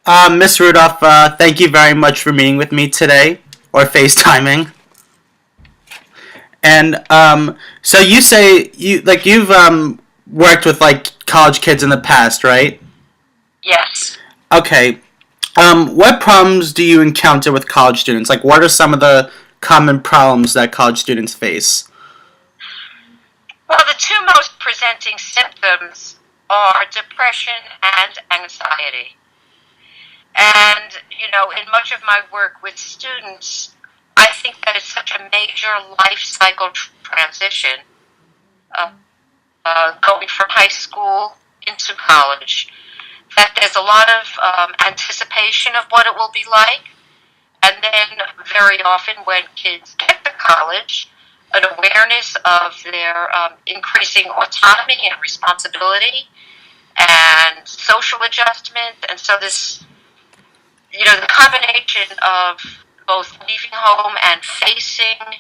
Miss Rudolph, thank you very much for meeting with me today, or FaceTiming. And so you say you've worked with like college kids in the past, right? Yes. Okay. What problems do you encounter with college students? Like, what are some of the common problems that college students face? Well, the two most presenting symptoms are depression and anxiety. And, in much of my work with students, I think that it's such a major life cycle transition, uh, going from high school into college, that there's a lot of anticipation of what it will be like. And then very often when kids get to college, an awareness of their increasing autonomy and responsibility and social adjustment. And so the combination of both leaving home and facing,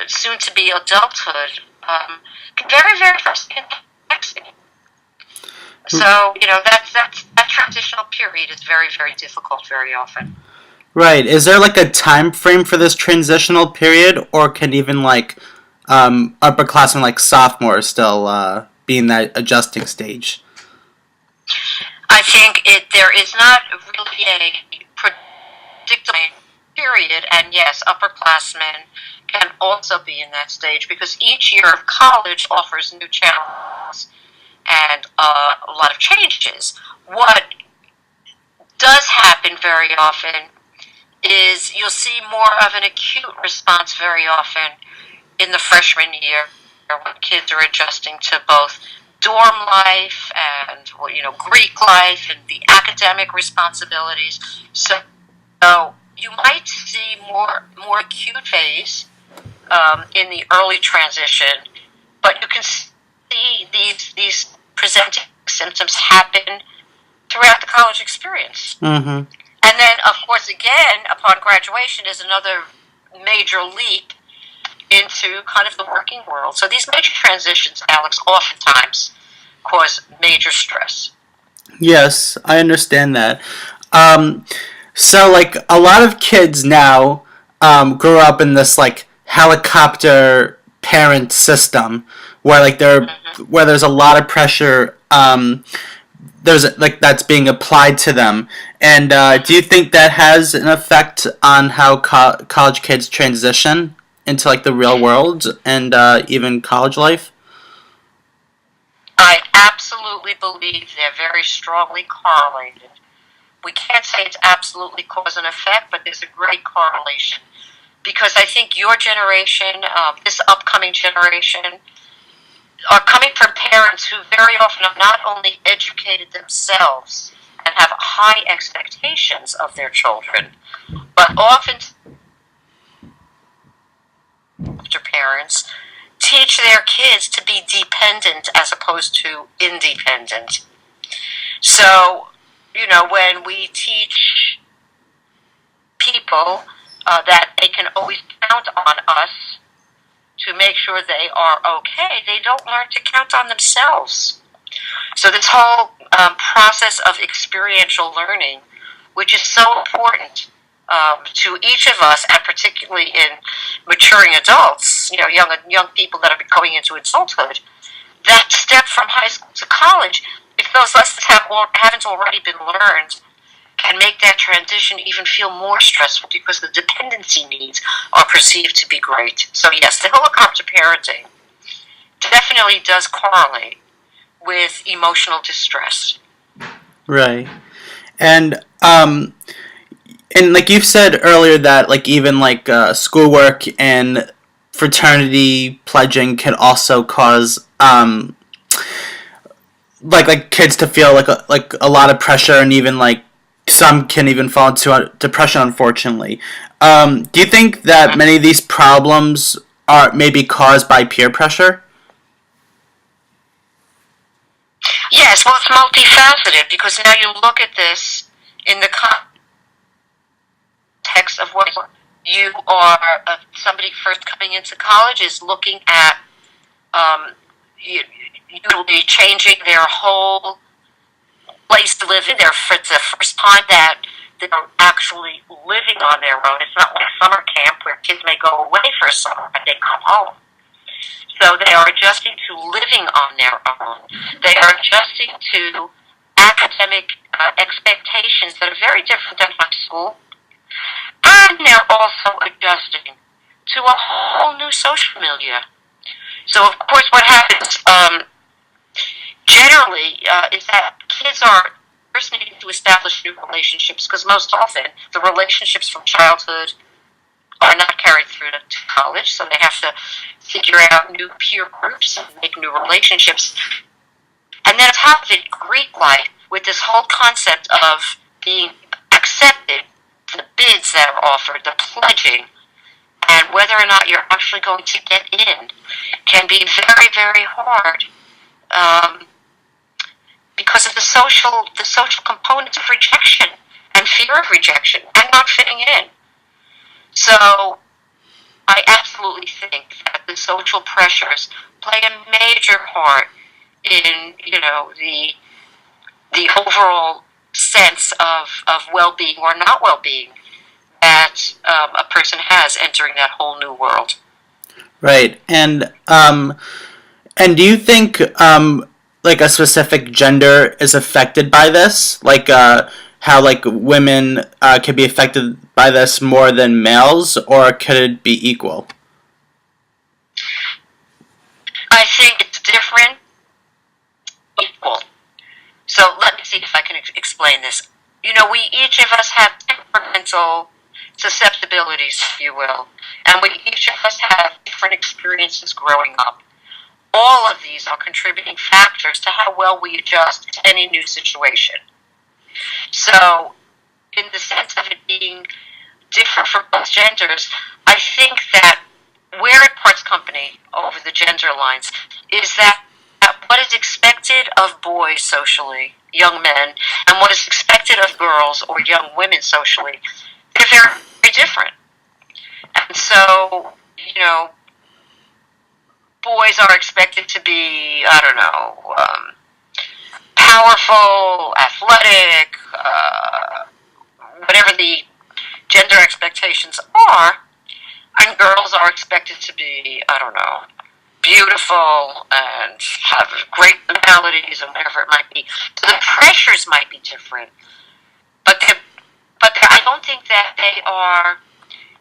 soon to be adulthood, can very, very frustrating and taxing. So, that transitional period is very, very difficult very often. Right. Is there like a time frame for this transitional period, or can even like upperclassmen like sophomores still be in that adjusting stage? I think there is not really a predictable period, and yes, upperclassmen can also be in that stage because each year of college offers new challenges and a lot of changes. What does happen very often is you'll see more of an acute response very often in the freshman year when kids are adjusting to both dorm life and Greek life and the academic responsibilities. So you might see more acute phase in the early transition, but you can see these presenting symptoms happen throughout the college experience. Mm-hmm. And then, of course, again, upon graduation is another major leap into kind of the working world. So these major transitions, Alex, oftentimes cause major stress. Yes, I understand that. Um, so like a lot of kids now grow up in this like helicopter parent system where Mm-hmm. where there's a lot of pressure there's like that's being applied to them. And do you think that has an effect on how college kids transition into like the real world and even college life? I absolutely believe they're very strongly correlated. We can't say it's absolutely cause and effect, but there's a great correlation. Because I think your generation, this upcoming generation, are coming from parents who very often are not only educated themselves and have high expectations of their children, but often after parents teach their kids to be dependent as opposed to independent. So, when we teach people that they can always count on us to make sure they are okay, they don't learn to count on themselves. So this whole process of experiential learning, which is so important to each of us, and particularly in maturing adults, young people that are going into adulthood, that step from high school to college, if those lessons haven't already been learned, can make that transition even feel more stressful because the dependency needs are perceived to be great. So yes, the helicopter parenting definitely does correlate with emotional distress. Right. And and like you've said earlier that like even like schoolwork and fraternity pledging can also cause like kids to feel like a lot of pressure, and even like some can even fall into depression, unfortunately. Do you think that Mhm. many of these problems are maybe caused by peer pressure? Yes, well, it's multifaceted because now you look at this in the context of what you are, somebody first coming into college is looking at um, you, usually changing their whole place to live in. It's the first time that they're actually living on their own. It's not like summer camp where kids may go away for a summer and they come home. So they are adjusting to living on their own. They are adjusting to academic expectations that are very different than high school. And they're also adjusting to a whole new social milieu. So, of course, what happens generally is that kids are first needing to establish new relationships, because most often the relationships from childhood are not carried through to college, so they have to figure out new peer groups and make new relationships. And then on top of it, Greek life, with this whole concept of being accepted, the bids that are offered, the pledging, and whether or not you're actually going to get in, can be very, very hard because of the social components of rejection and fear of rejection and not fitting in. So I absolutely think that the social pressures play a major part in, the overall sense of well-being or not well-being that a person has entering that whole new world. Right. And do you think like a specific gender is affected by this? Like how like women could be affected by this more than males, or could it be equal? I think it's different, equal. So let me see if I can explain this. We each of us have temperamental susceptibilities, if you will, and we each of us have different experiences growing up. All of these are contributing factors to how well we adjust to any new situation. So, in the sense of it being different for both genders, I think that where it parts company over the gender lines is that what is expected of boys socially, young men, and what is expected of girls or young women socially, they're very, very different. And so, boys are expected to be, powerful, athletic, whatever the gender expectations are, and girls are expected to be, beautiful and have great abilities and whatever it might be. So the pressures might be different, but I don't think that they are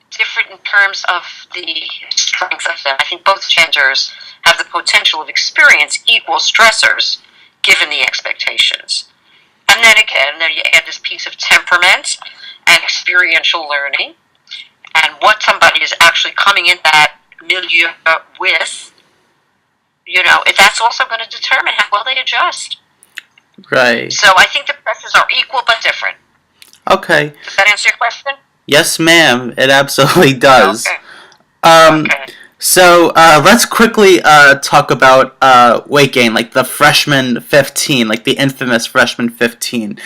different in terms of the strength of them. I think both genders have the potential of experience equal stressors given the expectations. And then again, you add this piece of temperament and experiential learning, and what somebody is actually coming in that milieu with, that's also going to determine how well they adjust. Right. So I think the pressures are equal but different. Okay. Does that answer your question? Yes, ma'am. It absolutely does. Okay. Okay. So let's quickly talk about weight gain, like the freshman 15, like the infamous freshman 15.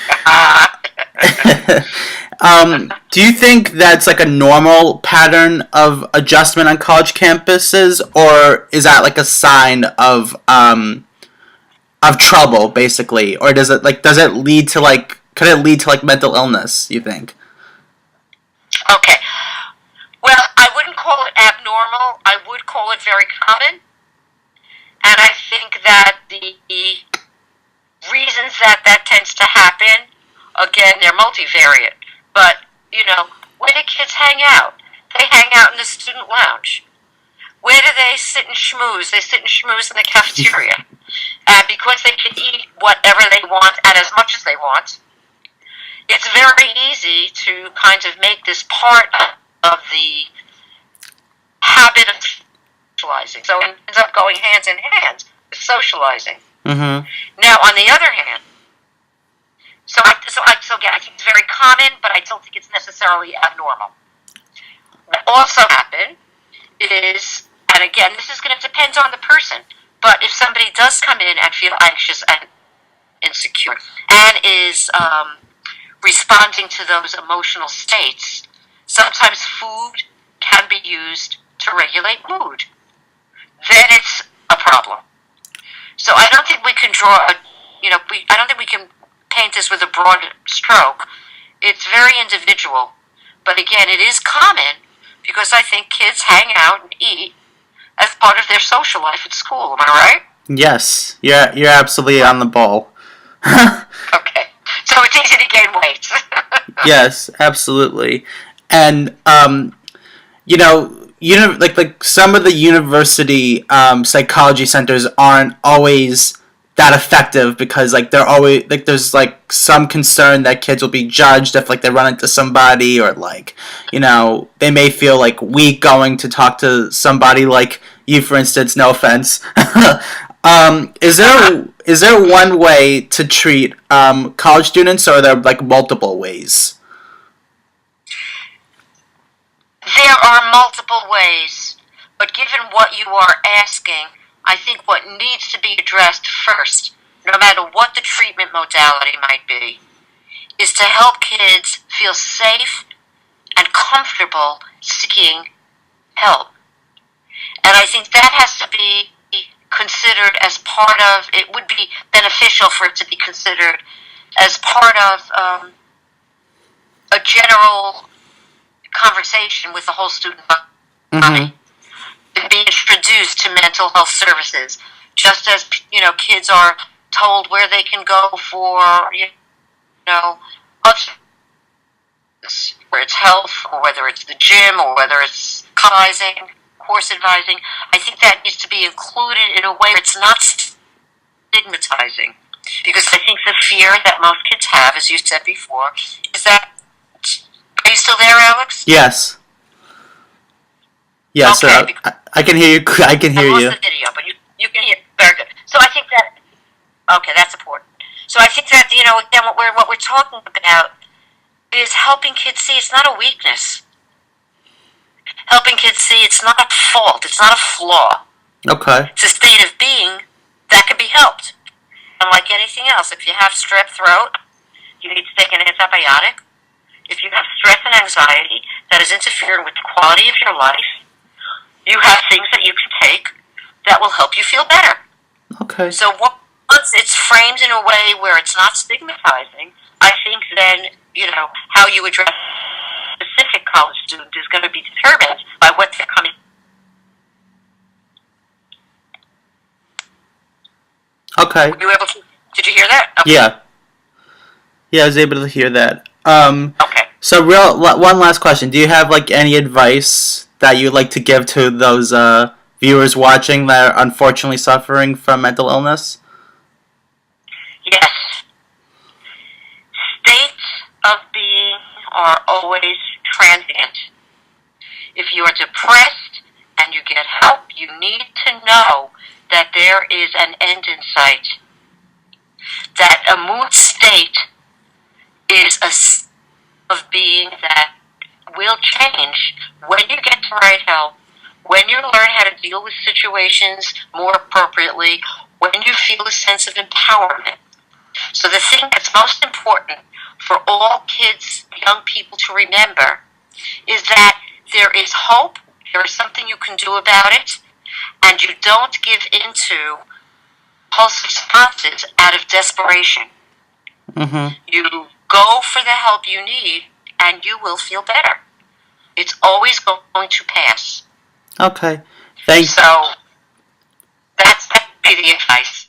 Do you think that's like a normal pattern of adjustment on college campuses, or is that like a sign of trouble, basically, or could it lead to like mental illness? You think? Okay. Well, I wouldn't call it abnormal. I would call it very common. And I think that the reasons that tends to happen, again, they're multivariate. But, where do kids hang out? They hang out in the student lounge. Where do they sit and schmooze? They sit and schmooze in the cafeteria. And because they can eat whatever they want and as much as they want, it's very easy to kind of make this part of the habit of socializing. So it ends up going hands in hand with socializing. Mm-hmm. Now, on the other hand, so again, I think it's very common, but I don't think it's necessarily abnormal. What also happens is, and again, this is going to depend on the person, but if somebody does come in and feel anxious and insecure and is responding to those emotional states, sometimes food can be used to regulate mood. Then it's a problem. So I don't think we can draw I don't think we can paint this with a broad stroke. It's very individual. But again, it is common because I think kids hang out and eat as part of their social life at school. Am I right? Yes, you're absolutely on the ball. Okay. So it's easy to gain weight. Yes, absolutely. And like some of the university psychology centers aren't always that effective because like they're always like there's like some concern that kids will be judged if like they run into somebody, or like they may feel like weak going to talk to somebody like you, for instance. No offense. Is there one way to treat college students, or are there like multiple ways? There are multiple ways, but given what you are asking, I think what needs to be addressed first, no matter what the treatment modality might be, is to help kids feel safe and comfortable seeking help. And I think that has to be considered as part of, it would be beneficial for it to be considered as part of a general conversation with the whole student body. Mm-hmm. Be introduced to mental health services, just as kids are told where they can go for where it's health, or whether it's the gym, or whether it's course advising. I think that needs to be included in a way where it's not stigmatizing, because I think the fear that most kids have, as you said before, is that. Are you still there, Alex? Yes. Yes, okay, I can hear you. I can hear you. I lost the video, but you can hear. Very good. So I think that. Okay, that's important. So I think that again, what we're talking about is helping kids see it's not a weakness. Helping kids see it's not a fault. It's not a flaw. Okay. It's a state of being that can be helped. And like anything else, if you have strep throat, you need to take an antibiotic. If you have stress and anxiety that is interfering with the quality of your life, you have things that you can take that will help you feel better. Okay. So once it's framed in a way where it's not stigmatizing, I think then, how you address a specific college student is going to be determined by what they're coming. Okay. Were you able to? Did you hear that? Okay. Yeah. Yeah, I was able to hear that. Okay. So, one last question. Do you have like any advice that you'd like to give to those viewers watching that are unfortunately suffering from mental illness? Yes. States of being are always transient. If you are depressed and you get help, you need to know that there is an end in sight. That a mood state is a state of being that will change when you get the right help, when you learn how to deal with situations more appropriately, when you feel a sense of empowerment. So the thing that's most important for all kids, young people to remember is that there is hope, there is something you can do about it, and you don't give into impulsive responses out of desperation. Mm-hmm. You go for the help you need, and you will feel better. It's always going to pass. Okay. Thanks. So, that's the advice.